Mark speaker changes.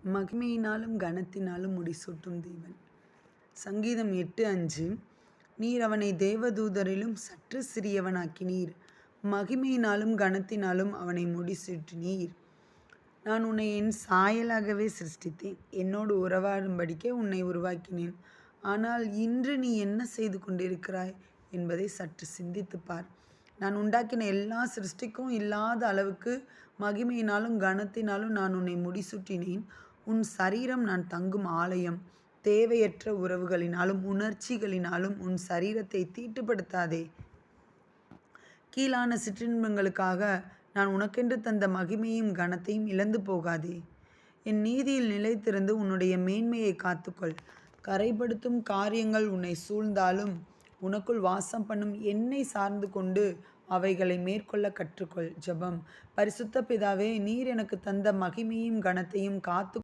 Speaker 1: மகிமையினாலும் கனத்தினாலும் முடிசூட்டும் தேவன். சங்கீதம் 8:5. நீர் அவனை தேவதூதரிலும் சற்று சிறியவனாக்கினீர், மகிமையினாலும் கனத்தினாலும் அவனை முடிசூட்டினீர். நான் உன்னை என் சாயலாகவே சிருஷ்டித்தேன், என்னோடு உறவாடும்படிக்கே உன்னை உருவாக்கினேன். ஆனால் இன்று நீ என்ன செய்து கொண்டிருக்கிறாய் என்பதை சற்று சிந்தித்துப் பார். நான் உண்டாக்கின எல்லா சிருஷ்டிக்கும் இல்லாத அளவுக்கு மகிமையினாலும் கனத்தினாலும் நான் உன்னை முடிசூட்டினேன். உன் சரீரம் நான் தங்கும் ஆலயம். தேவையற்ற உறவுகளினாலும் உணர்ச்சிகளினாலும் உன் சரீரத்தை தீட்டுப்படுத்தாதே. கீழான சிற்றின்பங்களுக்காக நான் உனக்கென்று தந்த மகிமையும் கனத்தையும் இழந்து போகாதே. என் நீதியில் நிலைத்திருந்து உன்னுடைய மேன்மையை காத்துக்கொள். கரைப்படுத்தும் காரியங்கள் உன்னை சூழ்ந்தாலும் உனக்குள் வாசம் பண்ணும் என்னை சார்ந்து கொண்டு அவைகளை மேற்கொள்ள கற்றுக்கொள். ஜெபம். பரிசுத்த பிதாவே, நீர் எனக்கு தந்த மகிமையும் கனத்தையும் காத்து